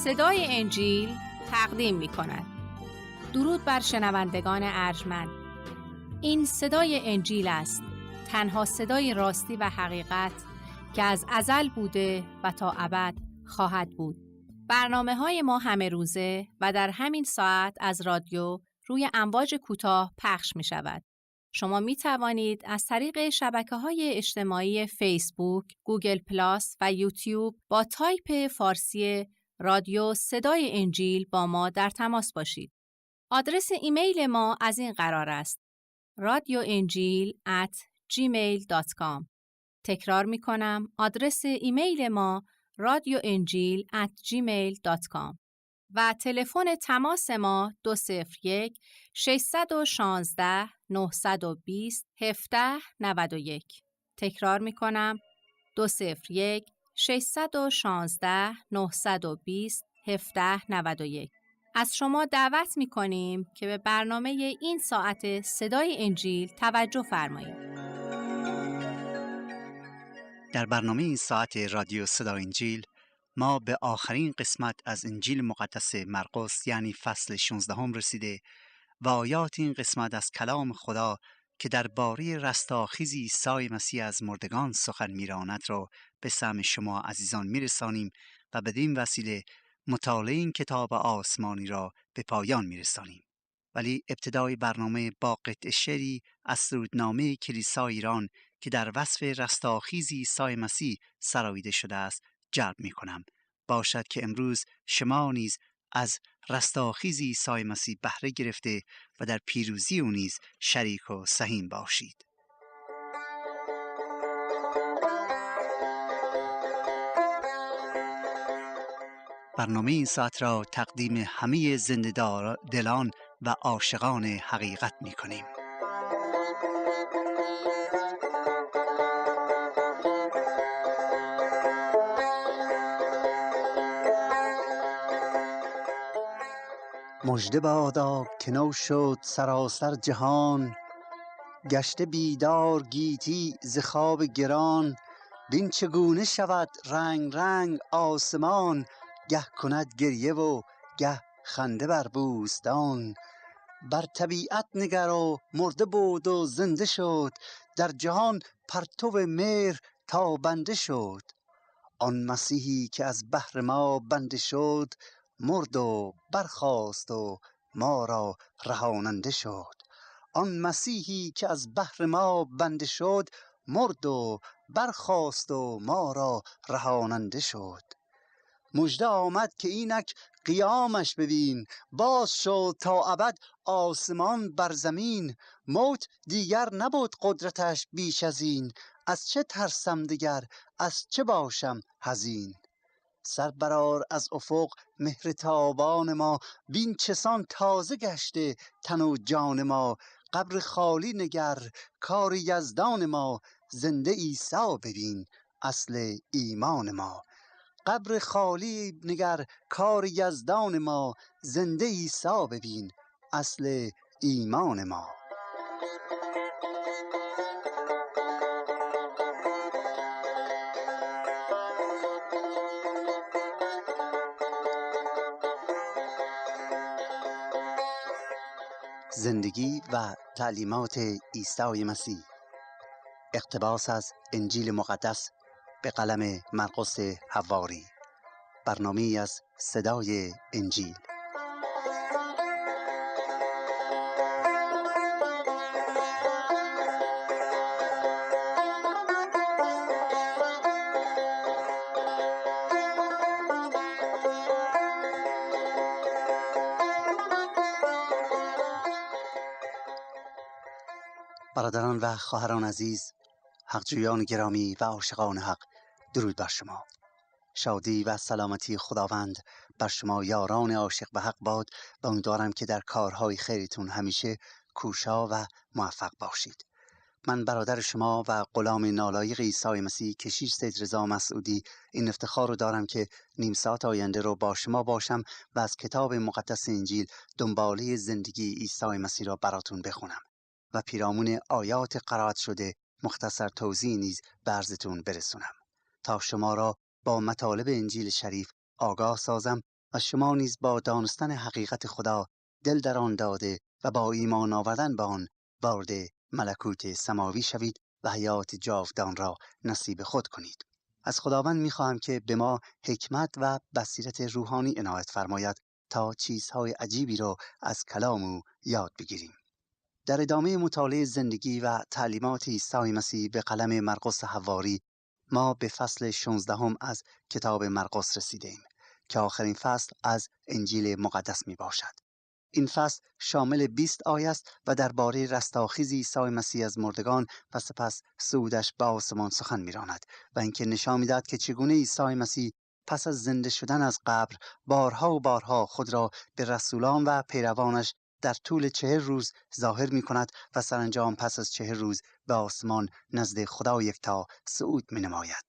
صدای انجیل تقدیم می کند. درود بر شنوندگان ارجمند. این صدای انجیل است، تنها صدای راستی و حقیقت که از ازل بوده و تا ابد خواهد بود. برنامه‌های ما همه روزه و در همین ساعت از رادیو روی امواج کوتاه پخش می شود. شما می توانید از طریق شبکه‌های اجتماعی فیسبوک، گوگل پلاس و یوتیوب با تایپ فارسی رادیو صدای انجیل با ما در تماس باشید. آدرس ایمیل ما از این قرار است: radioenjil@gmail.com. تکرار می کنم، آدرس ایمیل ما radioenjil@gmail.com و تلفن تماس ما 201 616 920 1791. تکرار می کنم، 201 616 920 1791. از شما دعوت می کنیم که به برنامه این ساعت صدای انجیل توجه فرمایید. در برنامه این ساعت رادیو صدای انجیل ما به آخرین قسمت از انجیل مقدس مرقس یعنی فصل 16 رسیده و آیات این قسمت از کلام خدا که درباره رستاخیز عیسی مسیح از مردگان سخن می‌راند را به سمع شما عزیزان می‌رسانیم و بدین وسیله مطالعه این کتاب آسمانی را به پایان می‌رسانیم. ولی ابتدای برنامه با قطعه شعری از سرودنامه کلیسای ایران که در وصف رستاخیز عیسی مسیح سراییده شده است جلب می‌کنم. باشد که امروز شما نیز از رستاخیز عیسی مسیح بهره گرفته و در پیروزی او نیز شریک و سهیم باشید. برنامه این ساعت را تقدیم همه زنده دلان و عاشقان حقیقت می‌کنیم. مژده بادا که نو شد سراسر جهان، گشته بیدار گیتی ز خواب گران. بین چگونه شود رنگ رنگ آسمان، گه کند گریه و گه خنده بر بوستان. بر طبیعت نگر و مرده بود و زنده شد، در جهان پرتو مهر تابنده شد. آن مسیحی که از بهر ما بنده شد، مرد و برخاست و ما را رهاننده شد. آن مسیحی که از بهر ما بنده شد، مرد و برخاست و ما را رهاننده شد. مژده آمد که اینک قیامش ببین، باز شد تا ابد آسمان بر زمین. موت دیگر نبود قدرتش بیش از این، از چه ترسم دگر از چه باشم حزین. سر برآر از افق مهر تابان ما، بین چسان تازه گشته تن و جان ما. قبر خالی نگر کار یزدان ما، زنده عیسی ببین اصل ایمان ما. قبر خالی نگر کار یزدان ما، زنده عیسی ببین اصل ایمان ما. زندگی و تعلیمات عیسی مسیح، اقتباس از انجیل مقدس به قلم مرقس حواری. برنامه‌ای از صدای انجیل. برادران و خواهران عزیز، حقجویان گرامی و عاشقان حق، درود بر شما. شادی و سلامتی خداوند بر شما یاران عاشق به حق باد و امیدوارم که در کارهای خیرتون همیشه کوشا و موفق باشید. من برادر شما و غلام نالایق عیسی مسیح کشیش سید رضا مسعودی این افتخار رو دارم که نیم ساعت آینده رو با شما باشم و از کتاب مقدس انجیل دنباله زندگی عیسی مسیح را براتون بخونم و پیرامون آیات قرائت شده مختصر توضیح نیز به عرضتون برسونم تا شما را با مطالب انجیل شریف آگاه سازم و شما نیز با دانستن حقیقت خدا دل در آن داده و با ایمان آوردن به آن وارد ملکوت سماوی شوید و حیات جاودان را نصیب خود کنید. از خداوند می‌خواهم که به ما حکمت و بصیرت روحانی عنایت فرماید تا چیزهای عجیبی را از کلام او یاد بگیریم. در ادامه مطالعه زندگی و تعلیمات عیسی مسیح به قلم مرقس حواری ما به فصل 16 از کتاب مرقس رسیدیم که آخرین فصل از انجیل مقدس می باشد. این فصل شامل 20 آیه است و درباره رستاخیز عیسی مسیح از مردگان و سپس صعودش به آسمان سخن می‌راند و اینکه نشان می‌دهد که چگونه عیسی مسیح پس از زنده شدن از قبر بارها و بارها خود را به رسولان و پیروانش در طول 40 روز ظاهر می‌کند و سرانجام پس از 40 روز به آسمان نزد خدا یکتا صعود می‌نماید.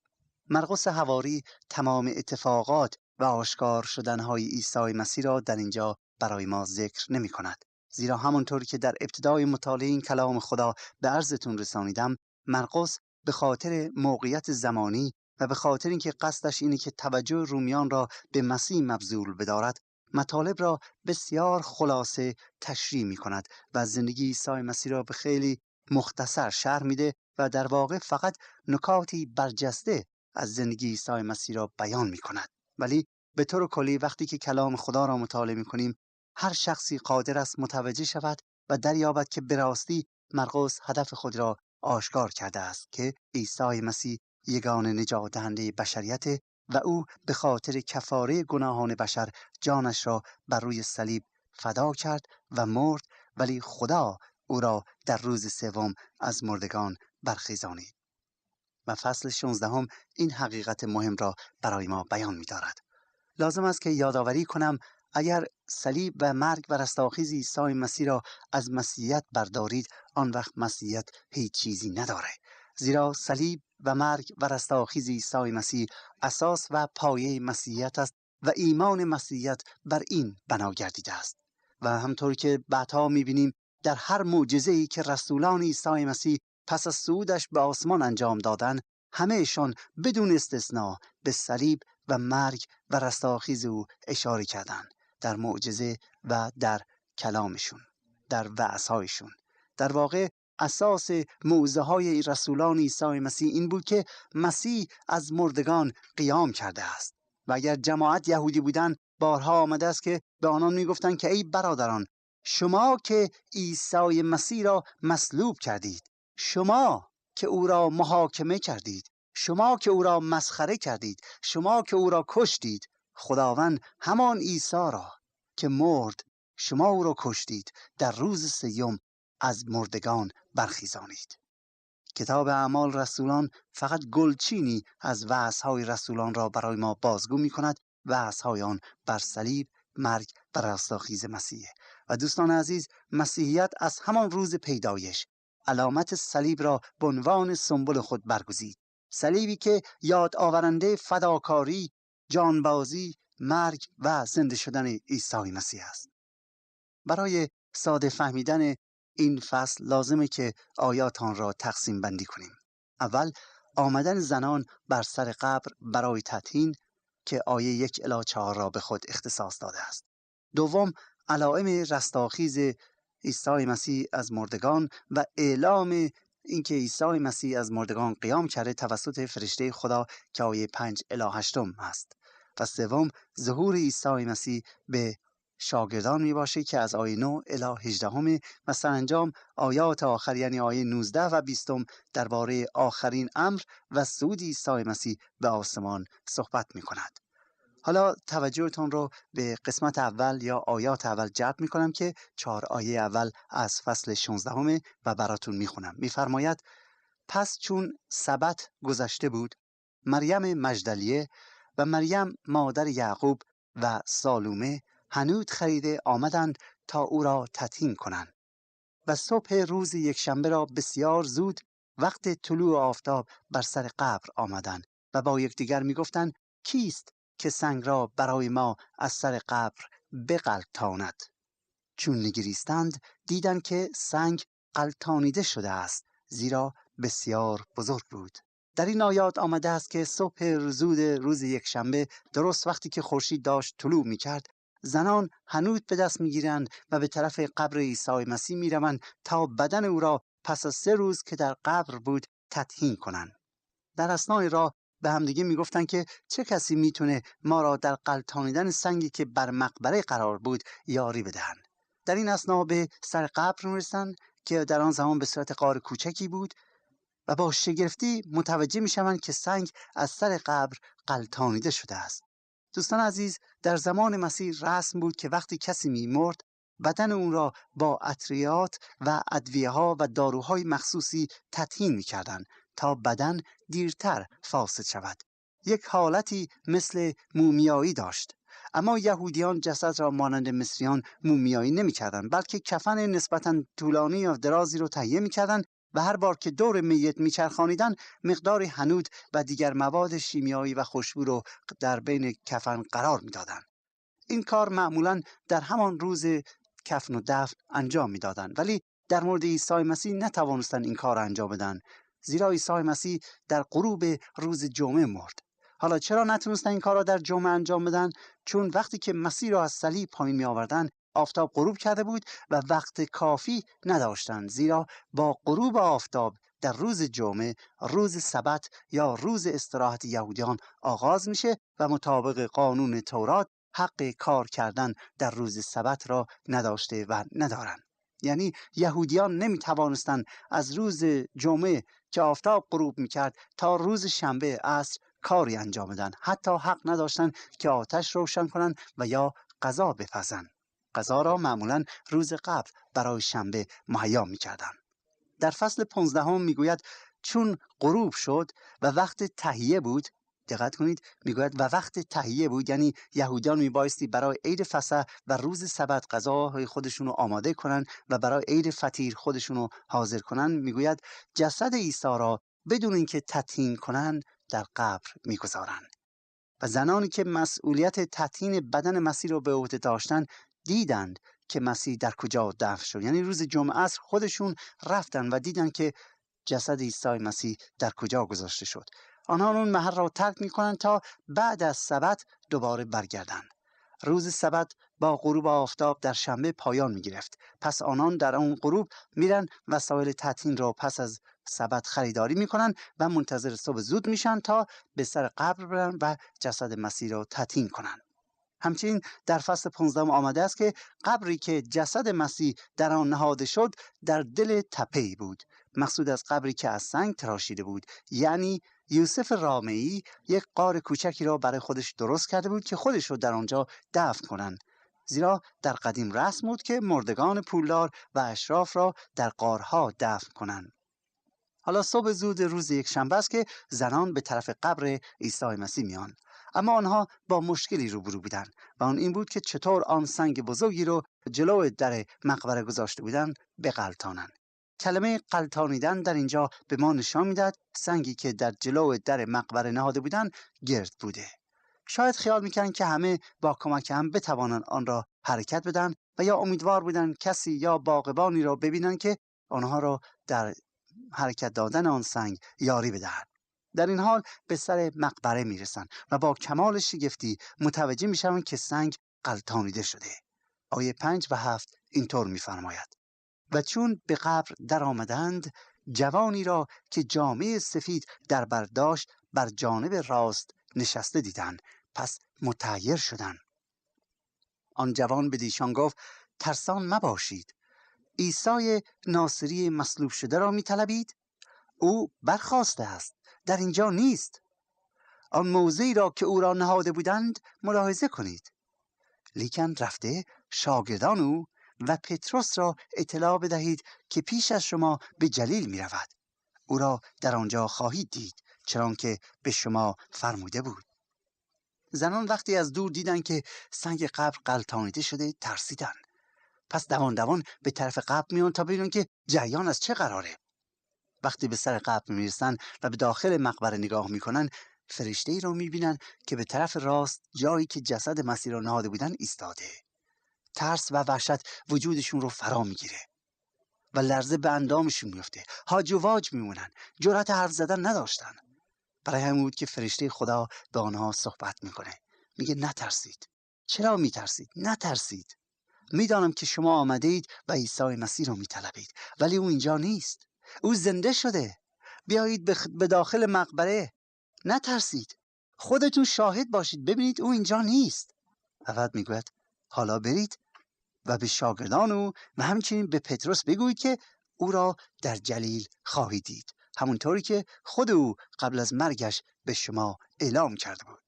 مرقس حواری تمام اتفاقات و آشکار شدن‌های عیسی مسیح را در اینجا برای ما ذکر نمی کند. زیرا همانطور که در ابتدای مطالعه این کلام خدا به عرضتون رسانیدم، مرقس به خاطر موقعیت زمانی و به خاطر اینکه قصدش اینه که توجه رومیان را به مسیح مبذول بدارد، مطالب را بسیار خلاصه تشریح می کند و زندگی عیسی مسیح را به خیلی مختصر شرح میده و در واقع فقط نکاتی برجسته از زندگی عیسی مسیح را بیان می کند. ولی به طور کلی وقتی که کلام خدا را مطالعه می کنیم، هر شخصی قادر است متوجه شود و دریابد که به راستی مرقس هدف خود را آشکار کرده است که عیسی مسیح یگانه نجات دهنده بشریت و او به خاطر کفاره گناهان بشر جانش را بر روی صلیب فدا کرد و مرد، ولی خدا او را در روز سوم از مردگان برخیزانید. و فصل 16 این حقیقت مهم را برای ما بیان می دارد. لازم است که یادآوری کنم اگر صلیب و مرگ و رستاخیز عیسی مسیح را از مسیحیت بردارید، آن وقت مسیحیت هیچ چیزی نداره. زیرا صلیب و مرگ و رستاخیز عیسی مسیح اساس و پایه مسیحیت است و ایمان مسیحیت بر این بنا گردیده است. و همطور که بعدها می‌بینیم در هر معجزه‌ای که رسولان عیسی مسیح پس از صعودش به آسمان انجام دادند، همه‌شان بدون استثناء به صلیب و مرگ و رستاخیز او اشاره کردند در معجزه و در کلامشون، در وعظهایشون. در واقع اساس موعظه‌های رسولان عیسی مسیح این بود که مسیح از مردگان قیام کرده است. و اگر جماعت یهودی بودند، بارها آمده است که به آنان میگفتند که ای برادران، شما که عیسی مسیح را مصلوب کردید، شما که او را محاکمه کردید، شما که او را مسخره کردید، شما که او را کشتید، خداوند همان عیسی را که مرد، شما او را کشتید، در روز سوم از مردگان برخیزانید. کتاب اعمال رسولان فقط گلچینی از وعظهای رسولان را برای ما بازگو می کند. وعظهای آن بر صلیب، مرگ و رستاخیز مسیح. و دوستان عزیز، مسیحیت از همان روز پیدایش علامت صلیب را به عنوان سمبل خود برگزید. صلیبی که یاد آورنده فداکاری، جانبازی، مرگ و زنده شدن عیسی مسیح است. برای ساده فهمیدن این فصل لازمه که آیات آن را تقسیم بندی کنیم. اول آمدن زنان بر سر قبر برای تطهین که آیه 1 الی 4 را به خود اختصاص داده است. دوم علائم رستاخیز عیسی مسیح از مردگان و اعلام اینکه عیسی مسیح از مردگان قیام کرده توسط فرشته خدا که آیه 5 الی 8 است. و سوم ظهور عیسی مسیح به شاگردان می باشه که از آیه 9 الی 18 و سرانجام آیات آخر یعنی آیه 19 و 20 درباره آخرین امر و صعود عیسی مسیح به آسمان صحبت می کند. حالا توجهتون رو به قسمت اول یا آیات اول جلب می کنم که 4 آیه اول از فصل 16 و براتون می خونم. می فرماید: پس چون سبت گذشته بود، مریم مجدلیه و مریم مادر یعقوب و سالومه حنوط خریده آمدند تا او را تطهین کنند. و صبح روز یکشنبه را بسیار زود وقت طلوع آفتاب بر سر قبر آمدند و با یکدیگر میگفتند کیست که سنگ را برای ما از سر قبر بغلطاند؟ چون نگریستند دیدند که سنگ غلطانیده شده است، زیرا بسیار بزرگ بود. در این آیات آمده است که صبح زود روز یکشنبه، درست وقتی که خورشید داشت طلوع می‌کرد، زنان حنوط به دست می‌گیرند و به طرف قبر عیسی مسیح می‌روند تا بدن او را پس از 3 روز که در قبر بود تطهین کنند. در اثنای راه به همدیگه میگفتن که چه کسی میتونه ما را در غلتانیدن سنگی که بر مقبره قرار بود یاری بدهند. در این اثنا به سر قبر میرسن که در آن زمان به صورت غار کوچکی بود و با شگفتی متوجه میشوند که سنگ از سر قبر غلتانیده شده است. دوستان عزیز، در زمان مسیح رسم بود که وقتی کسی میمرد بدن اون را با عطریات و ادویه‌ها و داروهای مخصوصی تطهین میکردند تا بدن دیرتر فاسد شود. یک حالتی مثل مومیایی داشت. اما یهودیان جسد را مانند مصریان مومیایی نمی‌کردند، بلکه کفن نسبتاً طولانی و درازی را تهیه می‌کردند و هر بار که دور میت میچرخانیدن مقداری حنوط و دیگر مواد شیمیایی و خوشبو را در بین کفن قرار می‌دادند. این کار معمولاً در همان روز کفن و دفن انجام می‌دادند، ولی در مورد عیسی مسیح نتوانستند این کار انجام بدن، زیرا عیسی مسیح در غروب روز جمعه مرد. حالا چرا نتونستن این کار را در جمعه انجام بدن؟ چون وقتی که مسیح را از صلیب پایین می آوردن آفتاب غروب کرده بود و وقت کافی نداشتند، زیرا با غروب آفتاب در روز جمعه، روز سبت یا روز استراحت یهودیان آغاز میشه و مطابق قانون تورات حق کار کردن در روز سبت را نداشته و ندارن. یعنی یهودیان نمی توانستند از روز جمعه که آفتاب غروب میکرد تا روز شنبه عصر کاری انجام بدن. حتی حق نداشتند که آتش روشن کنند و یا غذا بپزند. غذا را معمولا روز قبل برای شنبه مهیا میکردند. در فصل 15 میگوید چون غروب شد و وقت تهیه بود، دقت کنید، میگوید و وقت تهیه بود، یعنی یهودیان میبایستی برای عید فسح و روز سبت غذاهای خودشون رو آماده کنن و برای عید فطیر خودشون رو حاضر کنن. میگوید جسد عیسی را بدون اینکه تطهین کنن در قبر میگذارن و زنانی که مسئولیت تطهین بدن مسیح را به عهده داشتن دیدند که مسیح در کجا دفن شد. یعنی روز جمعه عصر خودشون رفتن و دیدن که جسد عیسی مسیح در کجا گذاشته شد. آنها اون محل را ترک میکنن تا بعد از سبت دوباره برگردند. روز سبت با غروب آفتاب در شنبه پایان میگرفت. پس آنان در اون غروب میرن وسایل تطهین را پس از سبت خریداری میکنن و منتظر صبح زود میشن تا به سر قبر برن و جسد مسیح را تطهین کنن. همچنین در فصل 15 آمده است که قبری که جسد مسیح در آن نهاده شد در دل تپه‌ای بود. مقصود از قبری که از سنگ تراشیده بود، یعنی یوسف رامعی یک غار کوچکی را برای خودش درست کرده بود که خودش رو در آنجا دفن کنند، زیرا در قدیم رسم بود که مردگان پولدار و اشراف را در غارها دفن کنند. حالا صبح زود روز یکشنبه است که زنان به طرف قبر عیسی مسیح میان، اما آنها با مشکلی روبرو بودند و آن این بود که چطور آن سنگ بزرگی رو جلو در مقبره گذاشته بودند بغلطانند. کلمه غلطانیدن در اینجا به ما نشان میدهد سنگی که در جلو در مقبره نهاده بودند گرد بوده. شاید خیال میکنن که همه با کمک هم بتوانند آن را حرکت بدن و یا امیدوار بودند کسی یا باغبانی را ببینن که آنها را در حرکت دادن آن سنگ یاری بدهد. در این حال به سر مقبره میرسن و با کمال شگفتی متوجه میشوند که سنگ غلطانیده شده. آیه 5 و 7 اینطور میفرماید: و چون به قبر در آمدند جوانی را که جامه سفید در بر داشت بر جانب راست نشسته دیدند، پس متحیر شدند. آن جوان به ایشان گفت: ترسان مباشید، عیسی ناصری مصلوب شده را می طلبید؟ او برخاسته است، در اینجا نیست. آن موضعی را که او را نهاده بودند ملاحظه کنید. لیکن رفته شاگردان او و پتروس را اطلاع بدهید که پیش از شما به جلیل می رود. او را در آنجا خواهید دید، چنانکه به شما فرموده بود. زنان وقتی از دور دیدن که سنگ قبر غلطانیده شده ترسیدن. پس دوان دوان به طرف قبر میان تا ببینن که جریان از چه قراره. وقتی به سر قبر میرسن و به داخل مقبره نگاه میکنن، فرشته ای رو میبینن که به طرف راست جایی که جسد مسیح را نهاده بودن ایستاده. ترس و وحشت وجودشون رو فرا میگیره و لرزه به اندامشون میفته. هاج و واج میمونن، جرأت حرف زدن نداشتن. برای همین بود که فرشته خدا به آنها صحبت میکنه، میگه نترسید. چرا میترسید؟ نترسید. میدانم که شما آمده اید و عیسی مسیح رو میطلبید، ولی او اینجا نیست. او زنده شده. بیایید به داخل مقبره. نترسید. خودتون شاهد باشید، ببینید او اینجا نیست. و بعد میگوید حالا برید و به شاگردان او و همچنین به پتروس بگویید که او را در جلیل خواهید دید، همونطوری که خود او قبل از مرگش به شما اعلام کرده بود.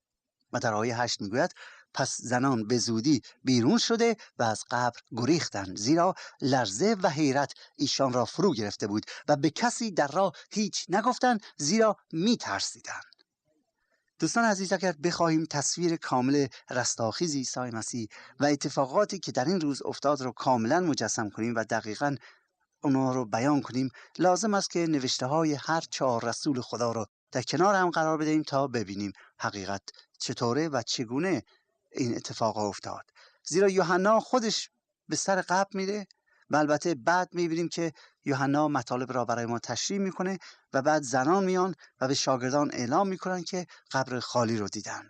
و در آیه 8 میگوید پس زنان به زودی بیرون شده و از قبر گریختند، زیرا لرزه و حیرت ایشان را فرو گرفته بود و به کسی در راه هیچ نگفتند، زیرا میترسیدند. دوستان عزیز، اگر بخواهیم تصویر کامل رستاخیز عیسی مسیح و اتفاقاتی که در این روز افتاد رو کاملا مجسم کنیم و دقیقاً اونا رو بیان کنیم، لازم است که نوشته های هر 4 رسول خدا رو در کنار هم قرار بدهیم تا ببینیم حقیقت چطوره و چگونه این اتفاق افتاد. زیرا یوحنا خودش به سر قبر میره و البته بعد میبینیم که یوحنا مطالب را برای ما تشریح میکنه و بعد زنان میان و به شاگردان اعلام میکنن که قبر خالی رو دیدن.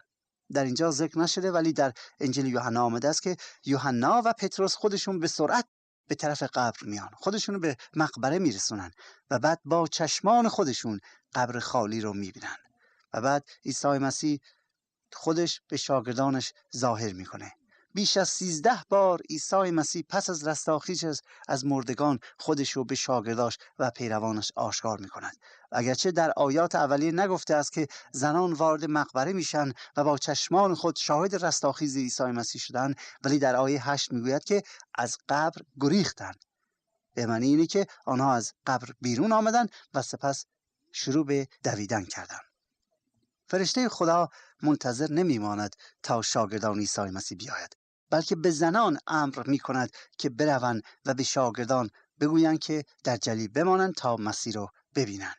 در اینجا ذکر نشده ولی در انجیل یوحنا آمده است که یوحنا و پتروس خودشون به سرعت به طرف قبر میان، خودشون به مقبره میرسونن و بعد با چشمان خودشون قبر خالی رو میبینن و بعد عیسی مسیح خودش به شاگردانش ظاهر میکنه. بیش از 13 بار عیسی مسیح پس از رستاخیزش از مردگان خودش رو به شاگرداش و پیروانش آشکار میکند. اگرچه در آیات اولیه نگفته است که زنان وارد مقبره میشن و با چشمان خود شاهد رستاخیز عیسی مسیح شدن، ولی در آیه 8 میگوید که از قبر گریختند. به معنی اینه که آنها از قبر بیرون آمدن و سپس شروع به دویدن کردند. فرشته خدا منتظر نمیماند تا شاگردان عیسی مسیح بیاید، بلکه به زنان امر میکند که بروند و به شاگردان بگویند که در جلیل بمانند تا مسیح رو ببینند.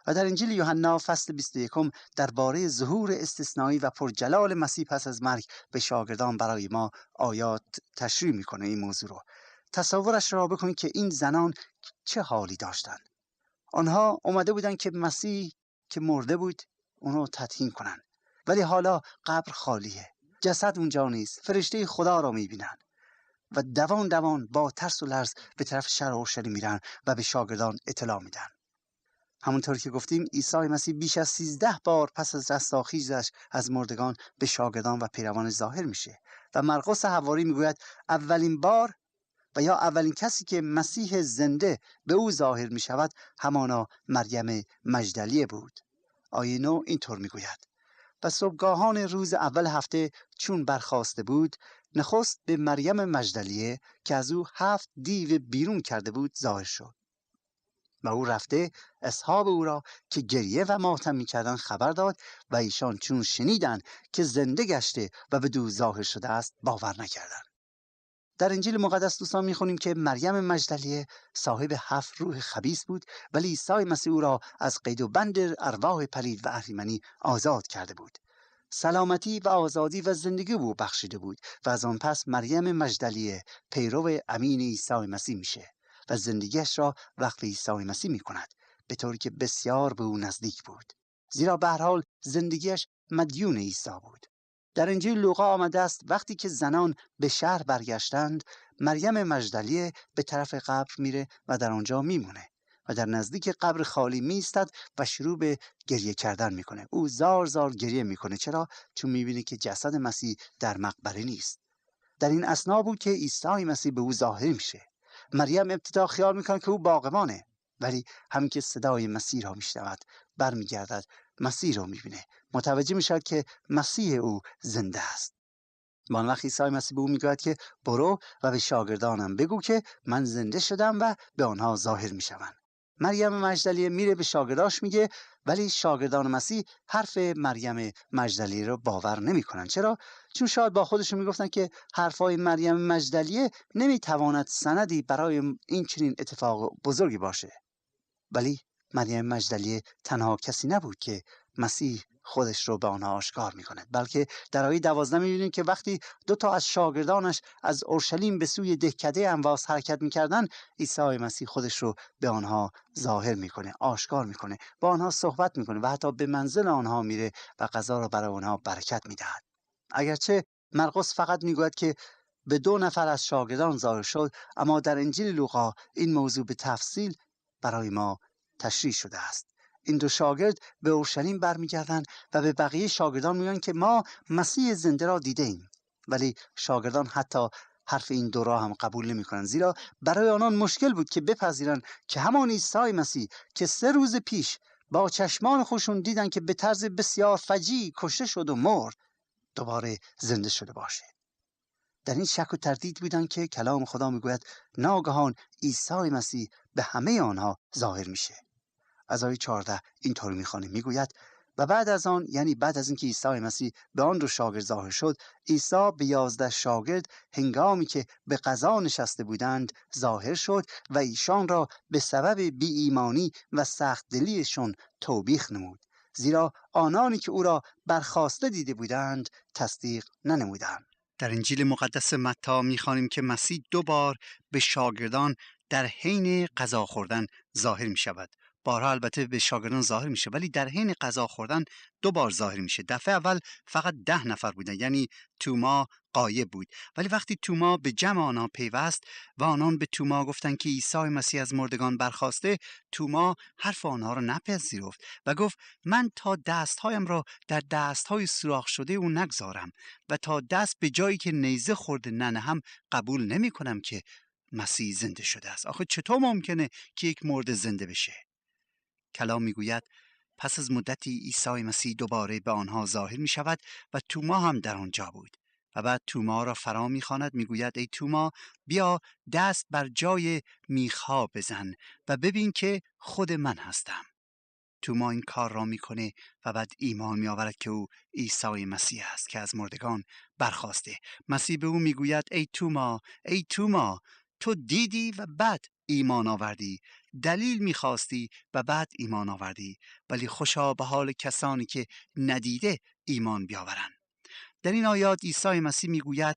و در انجیل یوحنا فصل 21 درباره ظهور استثنایی و پرجلال مسیح پس از مرگ به شاگردان برای ما آیات تشریح میکنه این موضوع رو. تصورش را بکنید که این زنان چه حالی داشتند. آنها اومده بودند که مسیح که مرده بود اونو تدفین کنن، ولی حالا قبر خالیه، جسد اونجا نیست. فرشته خدا را میبینن و دوان دوان با ترس و لرز به طرف شهر اورشلیم میرن و به شاگردان اطلاع میدن. همونطور که گفتیم عیسی مسیح بیش از 13 بار پس از رستاخیزش از مردگان به شاگردان و پیروان ظاهر میشه و مرقس حواری میگوید اولین بار و یا اولین کسی که مسیح زنده به او ظاهر میشود همانا مریم مجدلیه بود. آیه 9 اینطور میگوید و صبحگاهان روز اول هفته چون برخاسته بود، نخست به مریم مجدلیه که از او 7 دیو بیرون کرده بود ظاهر شد و او رفته اصحاب او را که گریه و ماتم می‌کردند خبر داد و ایشان چون شنیدند که زنده گشته و به دو ظاهر شده است باور نکردند. در انجیل مقدس دوستان میخونیم که مریم مجدلیه صاحب 7 روح خبیث بود، ولی عیسی مسیح او را از قید و بند ارواح پلید و اهریمنی آزاد کرده بود. سلامتی و آزادی و زندگی او بخشیده بود و از آن پس مریم مجدلیه پیرو امین عیسی مسیح میشه و زندگیش را وقف عیسی مسیح میکند، به طوری که بسیار به او نزدیک بود، زیرا به هر حال زندگیش مدیون عیسی بود. در انجیل لوقا آمده است وقتی که زنان به شهر برگشتند، مریم مجدلیه به طرف قبر میره و در آنجا میمونه و در نزدیک قبر خالی میستد و شروع به گریه کردن میکنه. او زار زار گریه میکنه. چرا؟ چون میبینه که جسد مسیح در مقبره نیست. در این اثنا بود که عیسی مسیح به او ظاهر میشه. مریم ابتدا خیال میکنه که او باقیمانه، ولی همین که صدای مسیح را میشنود برمیگردد، مسیح را میبینه، متوجه میشد که مسیح او زنده است. آن وقت عیسی مسیح به او میگوید که برو و به شاگردانم بگو که من زنده شدم و به آنها ظاهر میشوم. مریم مجدلیه میره به شاگرداش میگه، ولی شاگردان مسیح حرف مریم مجدلیه رو باور نمیکنن. چرا؟ چون شاید با خودشون میگفتن که حرفای مریم مجدلیه نمیتواند سندی برای این چنین اتفاق بزرگی باشه. ولی مریم مجدلیه تنها کسی نبود که مسیح خودش رو به آنها آشکار میکنه. بلکه در آیه 12 میبینیم که وقتی 2 از شاگردانش از اورشلیم به سوی دهکده امواس حرکت میکردن، عیسی مسیح خودش رو به آنها ظاهر میکنه، آشکار میکنه، با آنها صحبت میکنه و حتی به منزل آنها میره و غذا را برای آنها برکت میدهد. اگرچه مرقس فقط میگوید که به 2 از شاگردان ظاهر شد، اما در انجیل لوقا این موضوع به تفصیل برای ما تشریح شده است. این 2 شاگرد به اورشلیم برمیگردند و به بقیه شاگردان میگن که ما مسیح زنده را دیده ایم. ولی شاگردان حتی حرف این 2 را هم قبول نمی‌کنند، زیرا برای آنان مشکل بود که بپذیرند که همان عیسی مسیح که 3 روز پیش با چشمان خودشون دیدن که به طرز بسیار فجیع کشته شد و مرد، دوباره زنده شده باشه. در این شک و تردید بودن که کلام خدا میگوید ناگهان عیسی مسیح به همه آنها ظاهر میشه. از آیه 14 اینطور میخوانیم، میگوید و بعد از آن، یعنی بعد از اینکه عیسی مسیح به آن 2 شاگرد ظاهر شد، عیسی به 11 شاگرد هنگامی که به غذا نشسته بودند ظاهر شد و ایشان را به سبب بی ایمانی و سخت دلیشون توبیخ نمود، زیرا آنانی که او را برخاسته دیده بودند تصدیق ننمودند. در انجیل مقدس متی میخوانیم که مسیح 2 بار به شاگردان در حین غذا خوردن ظاهر میشود. بارها البته به شاگردان ظاهر میشه، ولی در حین غذا خوردن 2 بار ظاهر میشه. دفعه اول فقط 10 نفر بودن، یعنی توما غایب بود، ولی وقتی توما به جمع آنها پیوست و آنان به توما گفتند که عیسی مسیح از مردگان برخاسته، توما حرف آنها را نپذیرفت و گفت من تا دستهایم را در دستهای سوراخ شده او نگذارم و تا دست به جایی که نیزه خورده ننهم قبول نمی کنم که مسیح زنده شده است. آخه چطور ممکنه که یک مرده زنده بشه؟ کلام میگوید پس از مدتی عیسی مسیح دوباره به آنها ظاهر می شود و توما هم در آنجا بود و بعد توما را فرا می‌خواند، میگوید ای توما بیا دست بر جای میخها بزن و ببین که خود من هستم. توما این کار را میکنه و بعد ایمان میآورد که او عیسی مسیح است که از مردگان برخاسته. مسیح به او میگوید ای توما تو دیدی و بعد ایمان آوردی، دلیل میخواستی و بعد ایمان آوردی، ولی خوشا به حال کسانی که ندیده ایمان بیاورند. در این آیات عیسی مسیح میگوید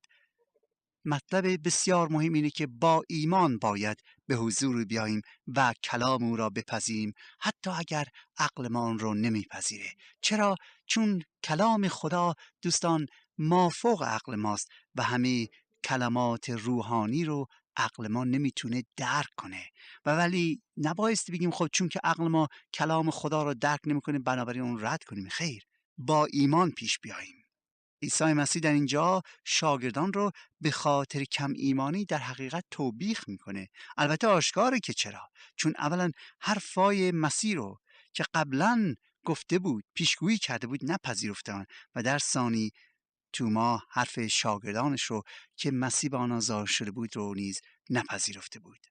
مطلب بسیار مهم اینه که با ایمان باید به حضور بیاییم و کلام او را بپذیریم، حتی اگر عقل ما آن رو نمیپذیره. چرا؟ چون کلام خدا دوستان مافوق عقل ماست و همه کلمات روحانی رو عقل ما نمیتونه درک کنه و ولی نبایستی بگیم خب چون که عقل ما کلام خدا رو درک نمیکنه بنابراین اون رد کنیم. خیر، با ایمان پیش بیاییم. عیسی مسیح در اینجا شاگردان رو به خاطر کم ایمانی در حقیقت توبیخ میکنه. البته آشکاره که چرا، چون اولا حرفای مسیح رو که قبلا گفته بود، پیشگویی کرده بود، نپذیرفتن و در ثانی توما حرف شاگردانش رو که مسیح به آنها ظاهر شده بود رو نیز نپذیرفته بود.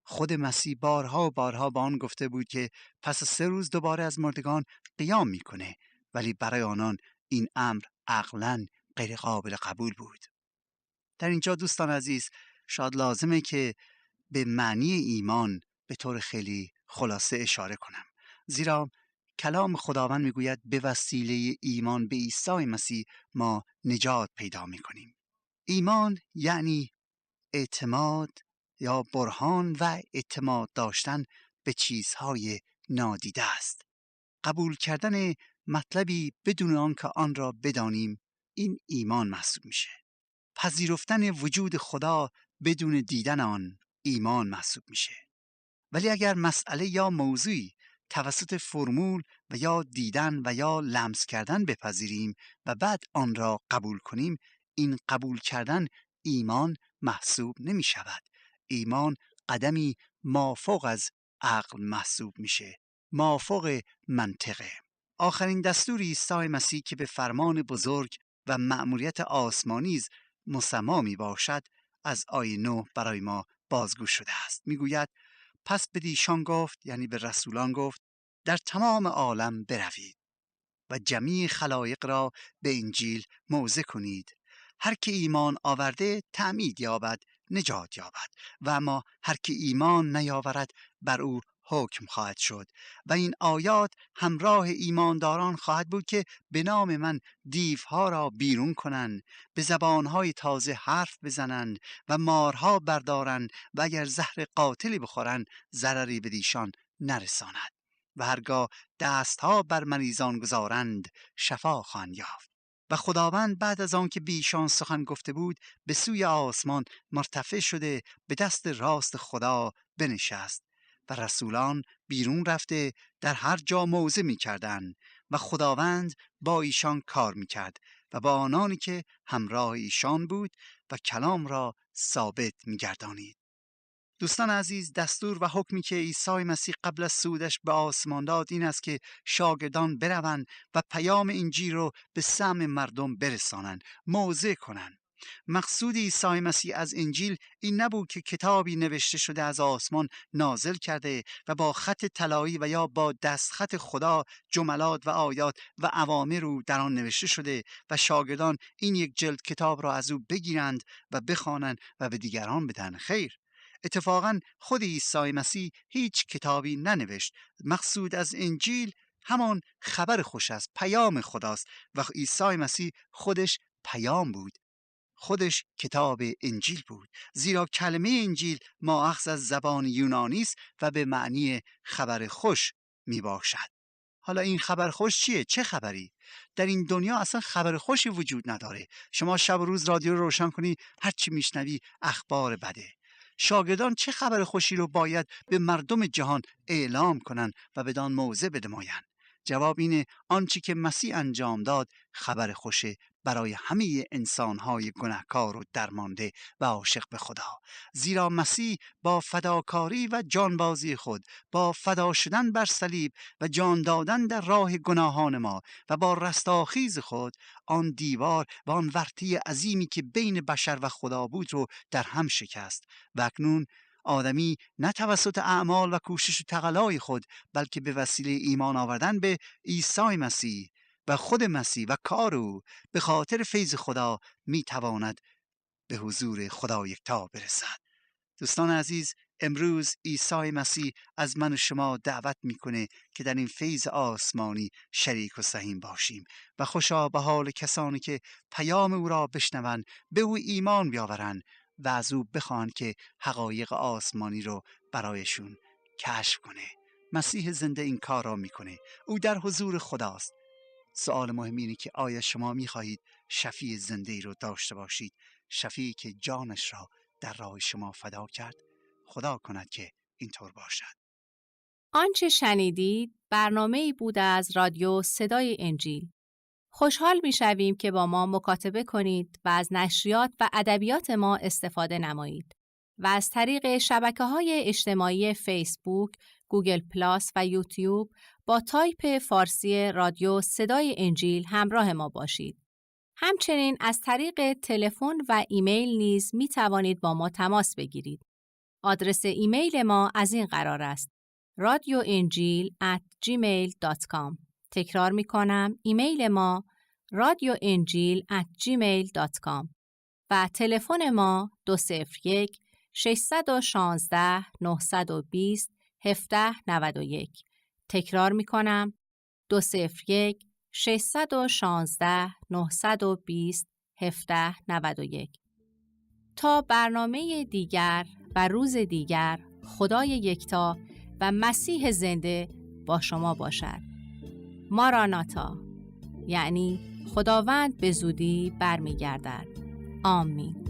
خود مسیح بارها با آن گفته بود که پس از 3 روز دوباره از مردگان قیام میکنه، ولی برای آنان این امر عقلاً غیر قابل قبول بود. در اینجا دوستان عزیز شاید لازمه که به معنی ایمان به طور خیلی خلاصه اشاره کنم، زیرا کلام خداوند میگوید به وسیله ایمان به عیسی مسیح ما نجات پیدا میکنیم. ایمان یعنی اعتماد یا برهان و اعتماد داشتن به چیزهای نادیده است. قبول کردن مطلبی بدون آنکه آن را بدانیم، این ایمان محسوب میشه. پذیرفتن وجود خدا بدون دیدن آن ایمان محسوب میشه. ولی اگر مسئله یا موضوعی توسط فرمول و یا دیدن و یا لمس کردن بپذیریم و بعد آن را قبول کنیم، این قبول کردن ایمان محسوب نمی شود. ایمان قدمی مافوق از عقل محسوب میشه، مافوق منطقه. آخرین دستور عیسی مسیح که به فرمان بزرگ و مأموریت آسمانی مسما می باشد از آیه 9 برای ما بازگو شده است. میگوید پس به ایشان گفت، یعنی به رسولان گفت، در تمام عالم بروید و جمیع خلایق را به انجیل موعظه کنید. هر که ایمان آورده تعمید یابد نجات یابد و اما هر که ایمان نیاورد بر او حکم خواهد شد و این آیات همراه ایمانداران خواهد بود که به نام من دیوها را بیرون کنند، به زبانهای تازه حرف بزنند و مارها بردارند و اگر زهر قاتلی بخورند ضرری به ایشان نرساند و هرگاه دستها بر مریضان گذارند شفا خواهند یافت. و خداوند بعد از آن که به ایشان سخن گفته بود به سوی آسمان مرتفع شده به دست راست خدا بنشست و رسولان بیرون رفته در هر جا موعظه می‌کردند و خداوند با ایشان کار می‌کرد و با آنانی که همراه ایشان بود و کلام را ثابت می‌گردانید. دوستان عزیز، دستور و حکمی که عیسی مسیح قبل از صعودش به آسمان داد این است که شاگردان بروند و پیام انجیل رو به سمع مردم برسانند، موعظه کنند. مقصود عیسی مسیح از انجیل این نبود که کتابی نوشته شده از آسمان نازل کرده و با خط طلایی و یا با دستخط خدا جملات و آیات و اوامر رو در آن نوشته شده و شاگردان این یک جلد کتاب را از او بگیرند و بخوانند و به دیگران بدن. خیر، اتفاقا خود عیسی مسیح هیچ کتابی ننوشت. مقصود از انجیل همان خبر خوش است، پیام خداست و عیسی مسیح خودش پیام بود، خودش کتاب انجیل بود، زیرا کلمه انجیل ماخذ از زبان یونانی است و به معنی خبر خوش می باشد. حالا این خبر خوش چیه؟ چه خبری؟ در این دنیا اصلا خبر خوشی وجود نداره. شما شب و روز رادیو رو روشن کنی، هر چی میشنوی اخبار بده. شاگردان چه خبر خوشی رو باید به مردم جهان اعلام کنند و بدان موعظه بدمایند؟ جواب اینه آنچه که مسیح انجام داد خبر خوشه برای همه انسانهای گناهکار و درمانده و عاشق به خدا، زیرا مسیح با فداکاری و جانبازی خود، با فدا شدن بر صلیب و جان دادن در راه گناهان ما و با رستاخیز خود آن دیوار و آن ورطه عظیمی که بین بشر و خدا بود رو در هم شکست و اکنون آدمی نه توسط اعمال و کوشش و تقلای خود بلکه به وسیله ایمان آوردن به عیسی مسیح و خود مسیح و کار او به خاطر فیض خدا میتواند به حضور خدا یکتا برسد. دوستان عزیز، امروز عیسی مسیح از من و شما دعوت میکنه که در این فیض آسمانی شریک و سهیم باشیم و خوشا به حال کسانی که پیام او را بشنوند، به او ایمان بیاورند و از او بخوان که حقایق آسمانی رو برایشون کشف کنه. مسیح زنده این کار را میکنه. او در حضور خداست. سوال مهم اینه که آیا شما میخواهید شفیع زنده ای رو داشته باشید، شفیعی که جانش را در راه شما فدا کرد؟ خدا کند که اینطور باشد. آنچه شنیدید برنامه‌ای بود از رادیو صدای انجیل. خوشحال می‌شویم که با ما مکاتبه کنید و از نشریات و ادبیات ما استفاده نمایید و از طریق شبکه‌های اجتماعی فیسبوک، گوگل پلاس و یوتیوب با تایپ فارسی رادیو صدای انجیل همراه ما باشید. همچنین از طریق تلفن و ایمیل نیز می توانید با ما تماس بگیرید. آدرس ایمیل ما از این قرار است: radioenjil@gmail.com. تکرار می کنم، ایمیل ما radioenjil@gmail.com و تلفن ما 201 616 920 1791. تکرار می کنم، 201 616 920 1791. تا برنامه دیگر و روز دیگر، خدای یکتا و مسیح زنده با شما باشد. ماراناتا، یعنی خداوند به زودی برمیگردد. آمین.